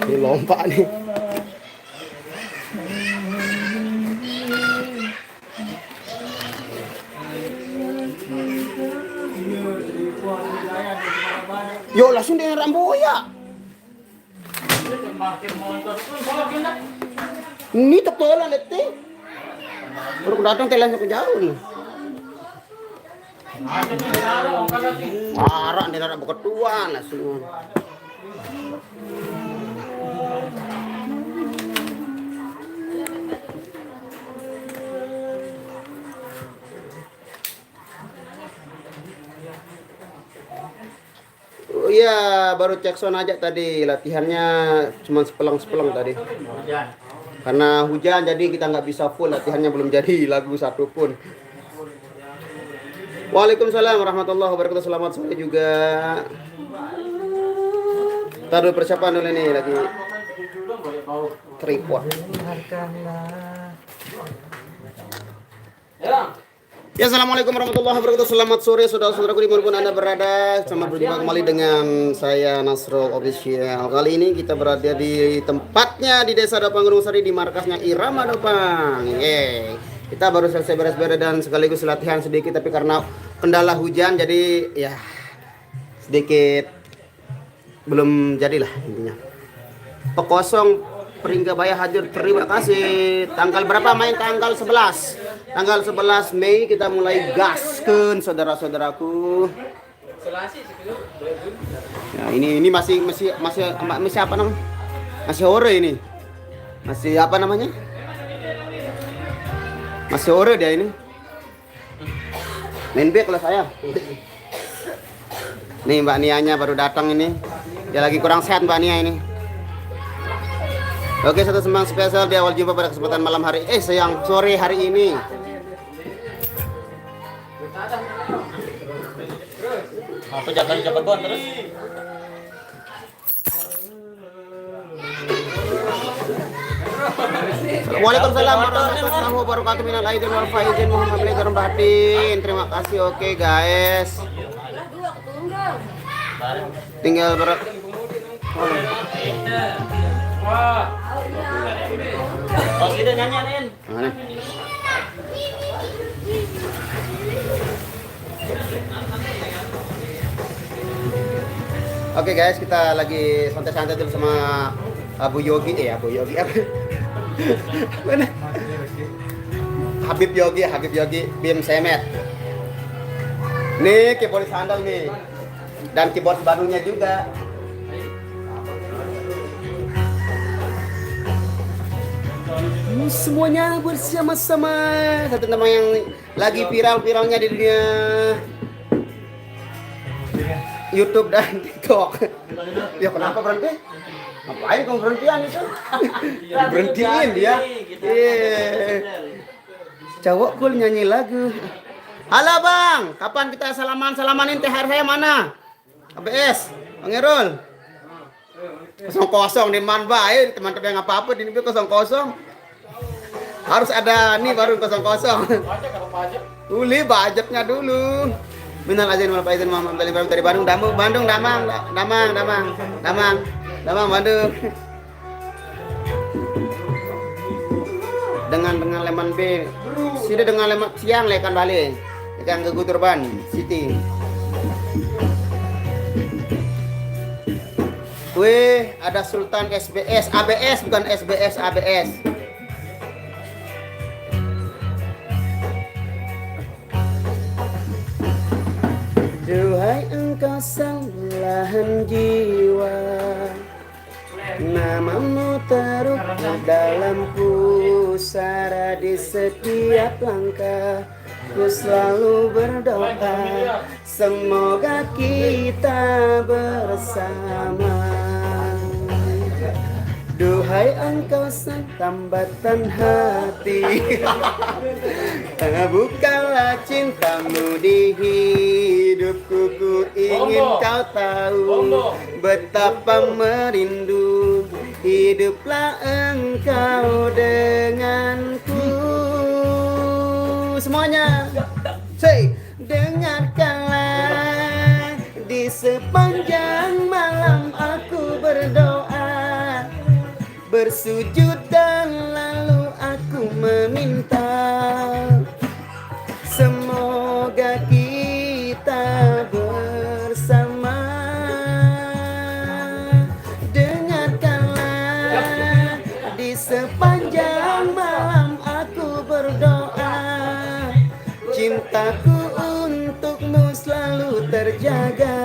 Ini lompat nih. Yo langsung dengan Ramboya. Ini tepelan itu. Baru datang telan ke jauh nih. Marah dia nak buka tuan langsung. Oh iya, baru cek sound aja tadi. Latihannya cuma sepelang-sepelang tadi. Karena hujan jadi kita nggak bisa full, latihannya belum jadi lagu satu pun. Waalaikumsalam warahmatullahi wabarakatuh. Selamat sore juga. Taruh persiapan dulu nih lagi tripod. Ya, assalamualaikum warahmatullahi wabarakatuh. Selamat sore saudara-saudaraku dimanapun Anda berada. Selamat berjumpa kembali dengan saya Nasrul Official. Kali ini kita berada di tempatnya di Desa Dopang Gunung Sari di markasnya Irama Dopang. Kita baru selesai beres-beres dan sekaligus latihan sedikit, tapi karena kendala hujan jadi ya sedikit belum jadilah intinya. Pekosong Peringgabaya hadir, terima kasih. Tanggal berapa main? Tanggal 11. Tanggal 11 Mei kita mulai gaskeun saudara-saudaraku. Ya, ini masih apa namanya? Masih ore ini. Masih apa namanya? Masih ore dia ini. Main B kalau saya. Nih Mbak Nianya baru datang ini. Dia lagi kurang sehat Mbak Nia ini. Oke, satu semangat spesial di awal jumpa pada kesempatan malam hari sore hari ini. Apa jangan bon terus? Waalaikumsalam warahmatullahi wabarakatuh. Minal aidin wal faizin Muhammad Blazer Batin. Terima kasih. Oke, guys. Tinggal Oh, kita nyanyiin. Oke guys, kita lagi santai-santai dulu sama Abu Yogi apa? Mana? Habib Yogi Bim Semet. Nih keyboard sandal nih. Dan keyboard barunya juga. Semuanya bersama-sama. Satu nama yang lagi viral-viralnya di dunia YouTube dan TikTok. Ya kenapa berhenti? Ngapain kamu berhentian itu? Berhentiin dia. Cowok cool nyanyi lagu. Halo bang, kapan kita salaman-salamanin THR saya mana? ABS, Bang Erol. Kosong di man baik, teman-teman yang apa-apa di ini kosong. Harus ada nih baru kosong. Uli budgetnya dulu. Minal aizin wal faizin Muhammad Blazer dari Bandung, Bandung, Bandung. Dengan leman B. Sudah dengan leman siang lekan balik. Lekan ke Guturban City. Wih, ada Sultan SBS, ABS bukan SBS, ABS. Duhai engkau sang belahan jiwa, namamu terukur dalam pusara di setiap langkah. Ku selalu berdoa, semoga kita bersama. Duhai engkau sang tambatan hati, bukalah cintamu di hidupku. Ku ingin kau tahu betapa merindu. Hiduplah engkau denganku. Semuanya say, dengarkanlah di sepanjang malam aku berdoa. bersujud dan lalu aku meminta, semoga kita bersama. Dengarkanlah di sepanjang malam aku berdoa, cintaku untukmu selalu terjaga,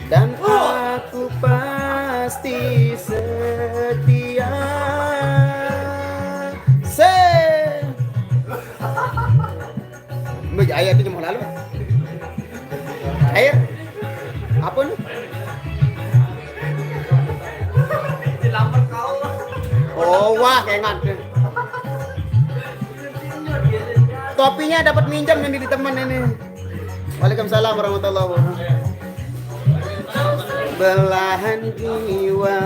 dan aku pasti setia. Ayat itu mau lalu. Air apa nih? Oh wah kengat. Topinya dapat minjam yang di teman ini. Waalaikumsalam warahmatullahi wabarakatuh. Belahan jiwa,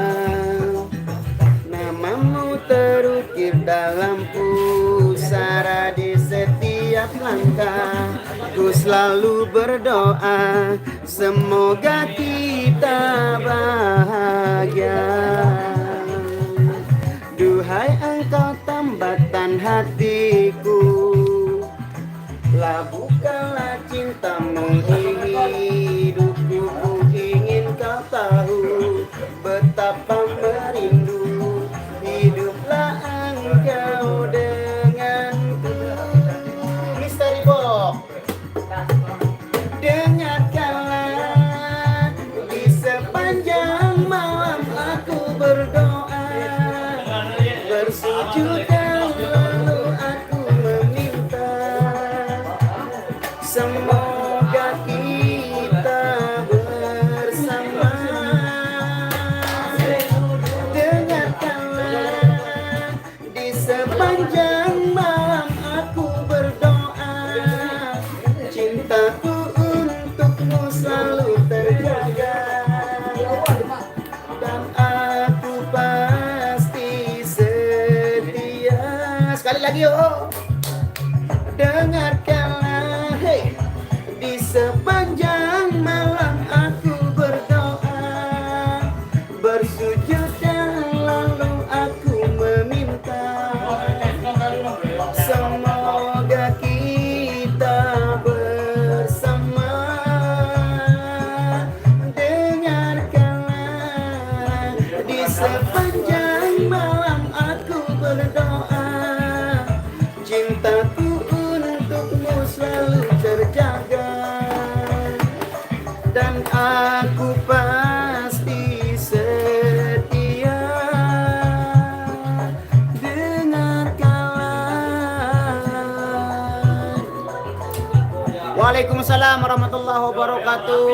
namamu terukir dalam pusara di setiap langkah. Ku selalu berdoa, semoga kita bahagia. Duhai engkau tambatan hatiku, lah bukanlah cintamu hidupku. Ku ingin kau tahu betapa merindu, hiduplah engkau denganku. Misteri Box, dengarkanlah di sepanjang malam aku berdoa, bersujud dan lalu aku meminta, semoga kita bersama. Dengarkanlah di sepanjang malam aku berdoa, cintaku untukmu selalu terjaga, dan aku pasti setia. Sekali lagi yuk. Dengarkanlah, hey, di sepanjang malam aku berdoa, bersujud dan lalu aku meminta, semoga kita bersama. Dengarkanlah di sepanjang malam aku berdoa, cintaku untukmu selalu terjaga, dan aku pasti setia. Dengarkanlah. Waalaikumsalam warahmatullahi wabarakatuh.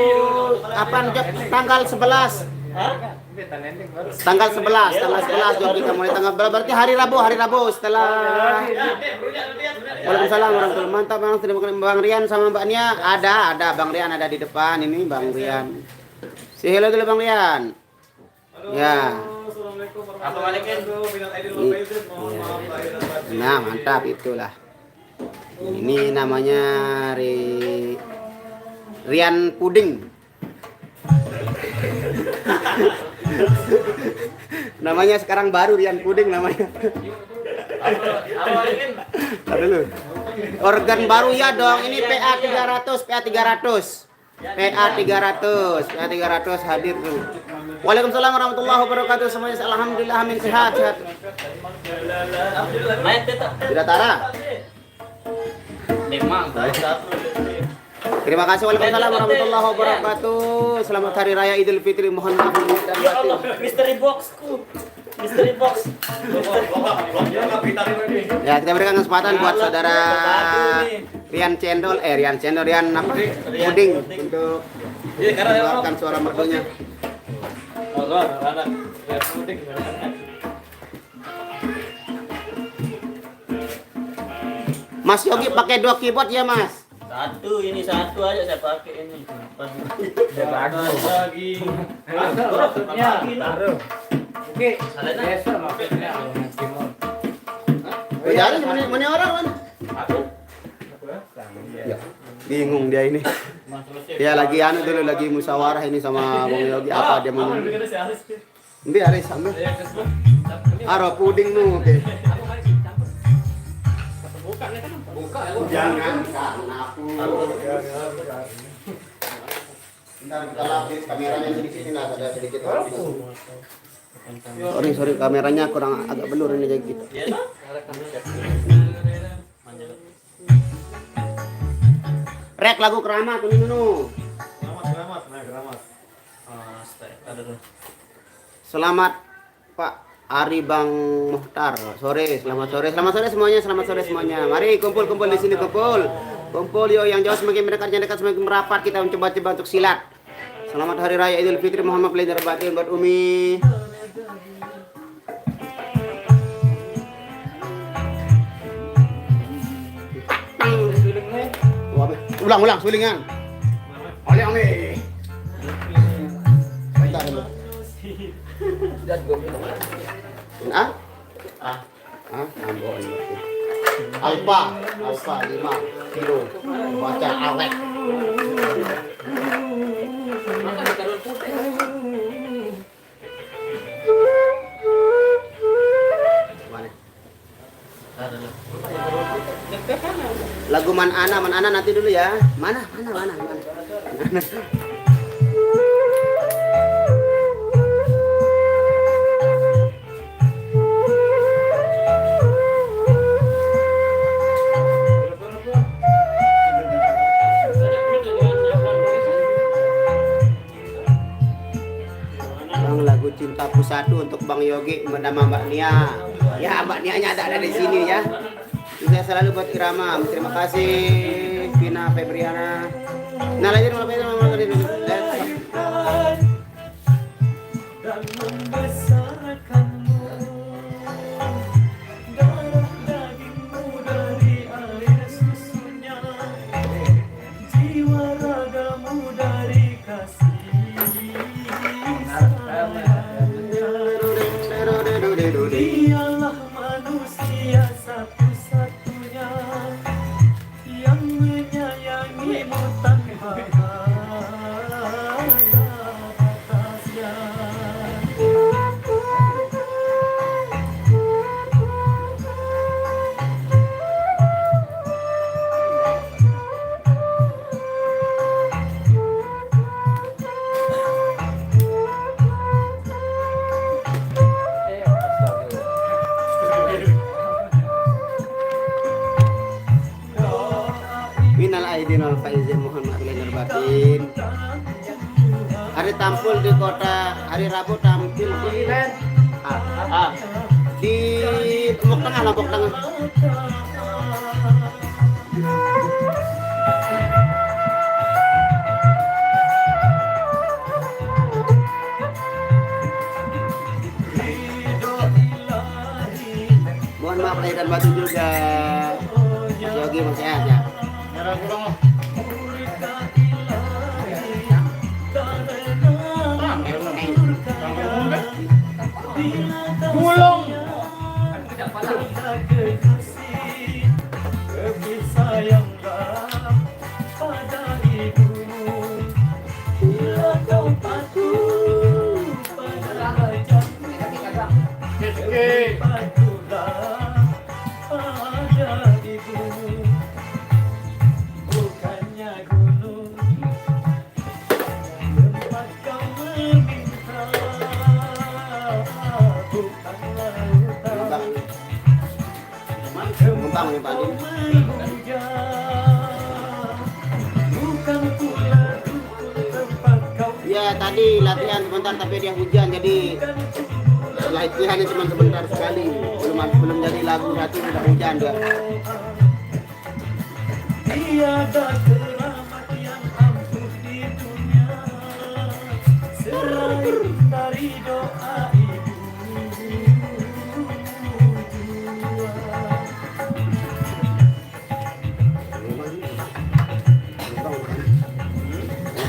Apaan tanggal 11? Tanggal 11 Jom kita mulai tanggal berarti hari Rabu setelah. Waalaikumsalam warahmatullahi wabarakatuh. Mantap Bang, terima kasih Bang Rian sama Mbak Nia. Ada Bang Rian ada di depan ini Bang Rian. Si hello dulu Bang Rian. Ya. Nah, mantap itulah. Ini namanya Rian Puding. Namanya sekarang baru Rian Puding namanya. Apa dulu? Organ baru ya dong. Ini PA 300 hadir tuh. Waalaikumsalam warahmatullahi wabarakatuh. Semuanya alhamdulillah amin sehat. Tidak Tara. Terima kasih. Waalaikumsalam warahmatullahi wabarakatuh. Selamat Hari Raya Idul Fitri. Mohon maaf dan Ya Allah, Misteri Boxku. Ya, kita berikan kesempatan buat saudara Rian apa? Puding untuk mengeluarkan suara merdunya. Mas Yogi pakai 2 keyboard ya, Mas? Satu aja saya pakai ini. Lagi. Taruh. Oke. Biasa maksudnya Jadi mana orang mana? Ya, bingung dia ini. Dia lagi lagi musyawarah ini sama Bang Yogi apa dia mau. Biar sambil. Aro puding nu oke. Jangan karena aku. Bentar kita lapis kameranya sedikit ini ada sedikit. Sorry kameranya kurang agak blur ini jadi gitu. Rek lagu keramat ini dulu. Keramat. Ada tuh. Selamat Pak Ari Bang Muhtar. Selamat sore semuanya. Mari kumpul di sini kumpul. Kumpul yo, yang jauh semakin dekat semakin merapat, kita mencoba untuk silat. Selamat Hari Raya Idul Fitri Muhammad Pelindar Batin buat Umi. Ulang sulingan. Oleh Umi. Bentar dulu. Ambon. Alfa 5 kilo. Baca awet. Lagu Man Ana nanti dulu ya. Mana. Lagu Cintaku Satu untuk Bang Yogi bernama Mbak Nia. Ya, Mbak Nianya ada di sini ya. Saya selalu buat irama. Terima kasih Vina Febriana. Nah, lanjut dan membesarkanmu, darah dagingmu dari air susunya, jiwa ragamu dari kasih. Dialah manusia satu-satunya yang menyayangimu tanpa batasnya. Minal aidin wal faizin mohon maaf lahir batin. Hari tampil di kota, hari Rabu tampil di Lombok Tengah. Mohon maaf lahir dan batin juga. Mas Yogi masih sehat ya. Gulung. Ya tadi latihan sebentar tapi dia hujan jadi latihannya cuma sebentar sekali, belum jadi lagu satu sudah hujan dia. Tiada keramat yang ampuh di dunia selain dari doa ibu.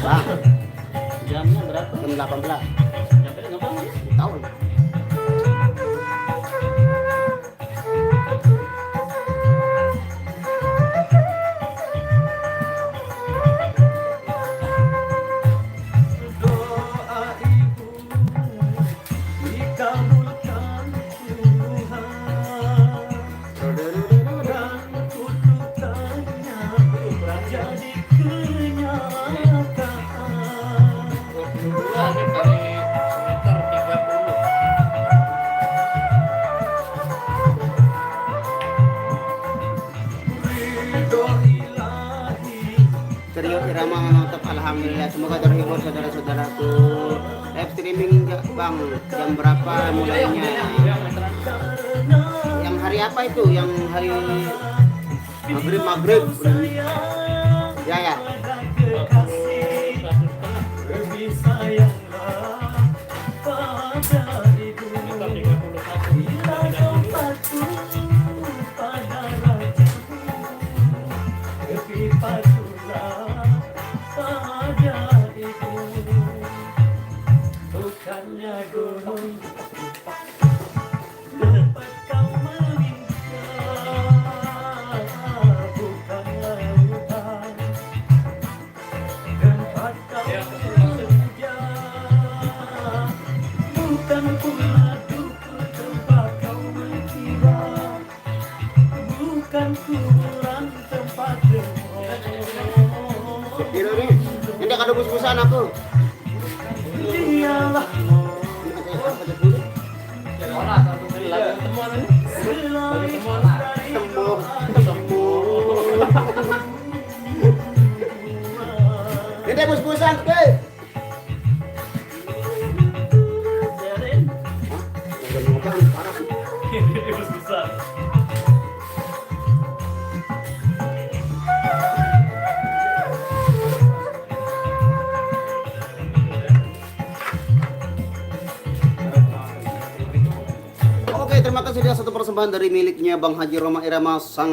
Bang, Jamnya berapa? jam 18 Sampai ngapa? tahun. Doa ibu live streaming enggak bang? Jam berapa mulainya? Yang hari apa itu? Yang hari maghrib? Ya ya. Lebih sayanglah pada ibu. Bila kau patuh pada rajamu, lebih patuhlah pada ibu. Bukannya gunung dapat kau meninggal, bukanlah hutan tempat kau bekerja, bukan pula duku tempat kau mengira, bukan kuburan tempat Tidur nih. Ini kado bus-busan aku. dialah selain dari Ini bus-busan, oke. Oke, terima kasih dia satu persembahan dari miliknya Bang Haji Roma Irama, sang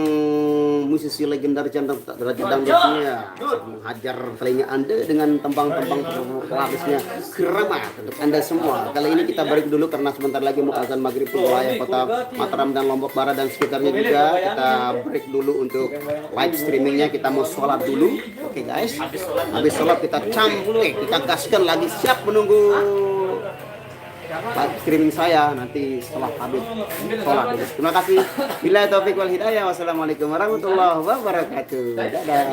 musisi legendaris dan derajat dangdutnya, menghajar telinga Anda dengan tembang-tembang larisnya keramat untuk Anda semua. Kali ini kita break dulu karena sebentar lagi mau azan maghrib di wilayah kota Mataram dan Lombok Barat dan sekitarnya juga. Kita break dulu untuk live streamingnya, kita mau sholat dulu. Oke guys, habis sholat kita kita gaskan lagi, siap menunggu live streaming saya nanti setelah habis sholat. Terima kasih. Billahi taufiq wal hidayah. Wassalamualaikum warahmatullahi wabarakatuh. Dadah.